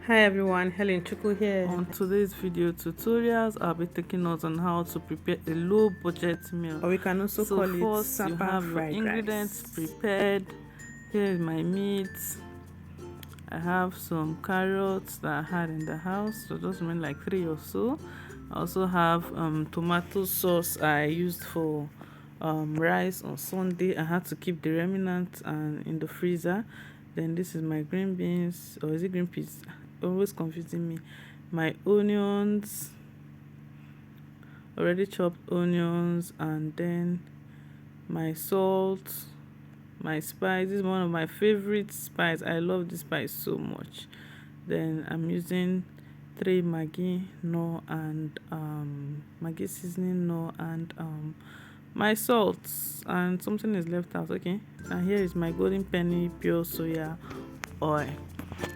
Hi everyone, Helen Chuku here. On today's video tutorials, I'll be taking us on how to prepare a low budget meal. Or we can also So call it first, you SAPA have your fried ingredients rice. prepared. Here is my meat. I have some carrots that I had in the house, so those remain like 3 or so. I also have tomato sauce I used for rice on Sunday. I had to keep the remnants in the freezer. Then this is my green beans, or is it green peas? Always confusing me. My onions, already chopped onions, and then my salt, my spice. This is one of my favorite spice. I love this spice so much. Then I'm using 3 Maggi no and Maggi seasoning no and my salts, and something is left out. Okay, and here is my golden penny pure soya oil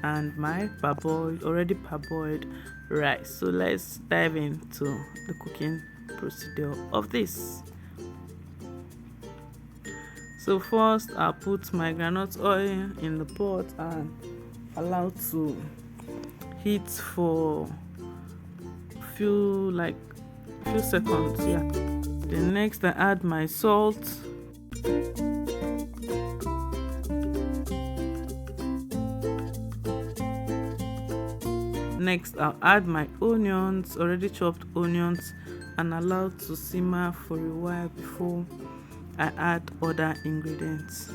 and my already parboiled rice. So let's dive into the cooking procedure of this. So first I'll put my groundnut oil in the pot and allow to heat for few seconds. Then next I add my salt. Next I'll add my onions, already chopped onions, and allow to simmer for a while before I add other ingredients.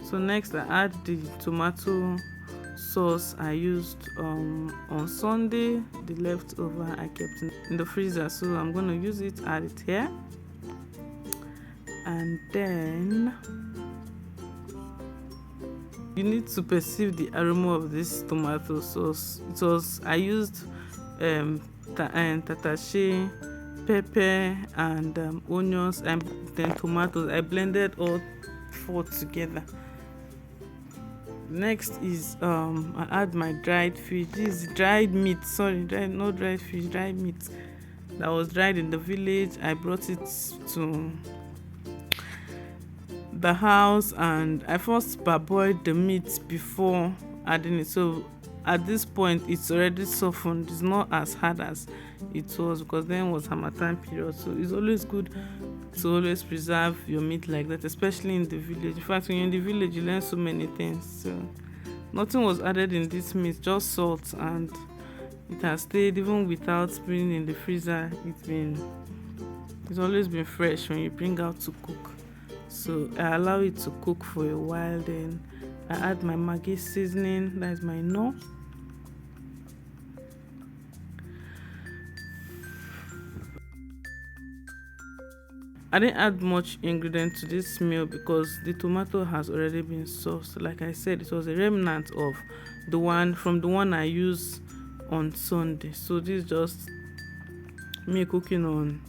So next I add the tomato sauce I used on Sunday, the leftover I kept in the freezer, so I'm going to use it, add it here. And then you need to perceive the aroma of this tomato sauce. I used tatache, pepper, and onions, and then tomatoes. I blended all 4 together. Next is I add my dried fish. This is dried meat, not dried fish, dried meat that was dried in the village. I brought it to the house and I first parboiled the meat before adding it. So at this point it's already softened. It's not as hard as it was, because then was Harmattan period. So it's always good to always preserve your meat like that, especially in the village. In fact, when you're in the village you learn so many things. So nothing was added in this meat, just salt, and it has stayed even without being in the freezer. It's always been fresh when you bring out to cook. So I allow it to cook for a while. Then I add my Maggi seasoning, that is my no. I didn't add much ingredient to this meal because the tomato has already been sauced. Like I said, it was a remnant of the one I used on Sunday. So this is just me cooking on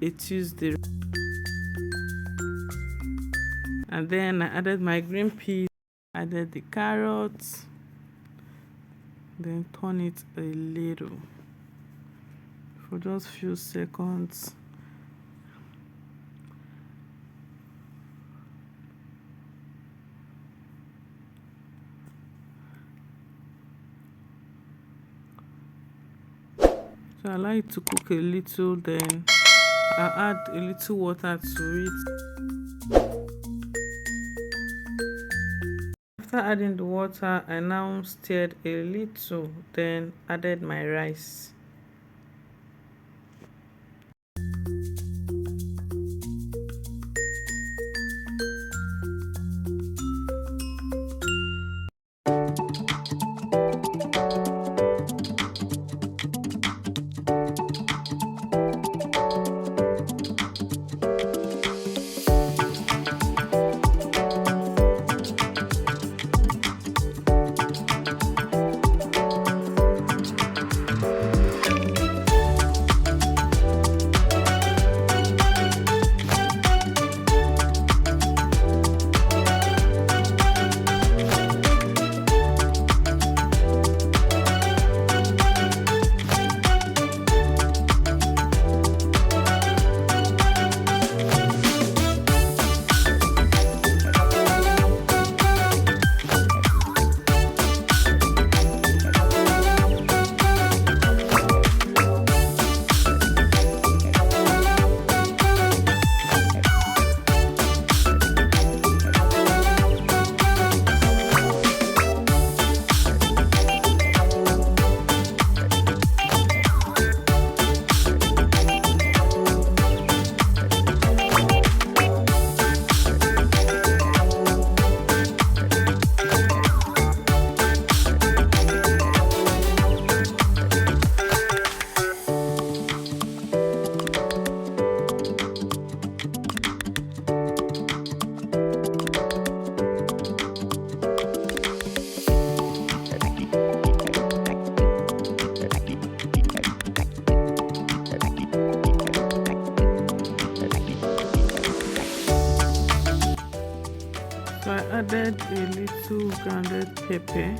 a Tuesday. And then I added my green peas, added the carrots, then turn it a little for just few seconds. So I allow it to cook a little, then I add a little water to it. After adding the water, I now stirred a little, then added my rice. little grounded pepper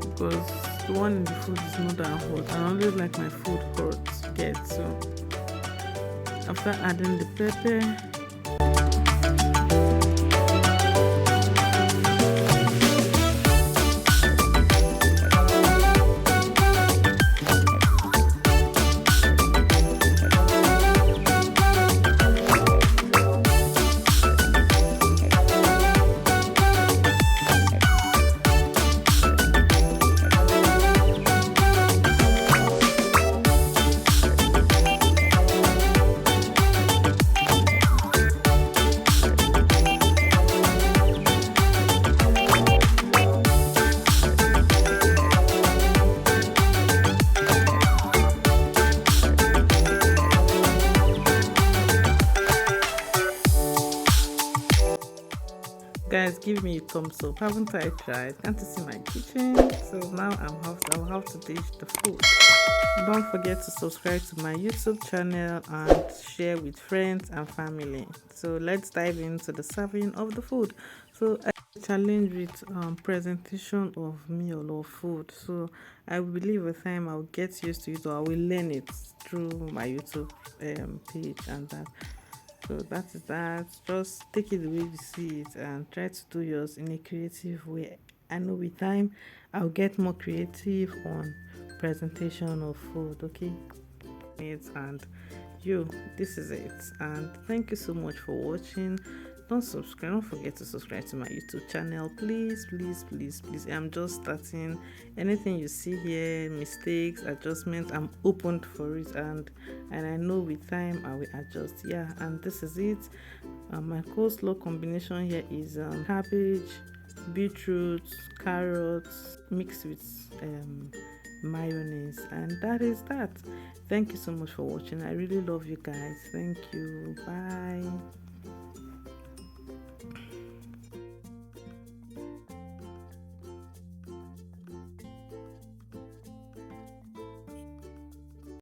because the one in the food is not that hot. I always like my food hot to get. So after adding the pepper, guys, give me a thumbs up. Haven't I tried? Can't you see my kitchen? So now I'll have to dish the food. Don't forget to subscribe to my YouTube channel and share with friends and family. So let's dive into the serving of the food. So I challenge with presentation of meal or food. So I believe with time I'll get used to it, or I will learn it through my YouTube page and that. So that is that. Just take it the way you see it and try to do yours in a creative way. I know with time I'll get more creative on presentation of food. Okay, and this is it. And thank you so much for watching. Don't forget to subscribe to my YouTube channel, please. I'm just starting. Anything you see here, mistakes, adjustments, I'm open for it, and I know with time I will adjust. Yeah, and this is it. My coleslaw combination here is cabbage, beetroot, carrots mixed with mayonnaise, and that is that. Thank you so much for watching. I really love you guys. Thank you. Bye.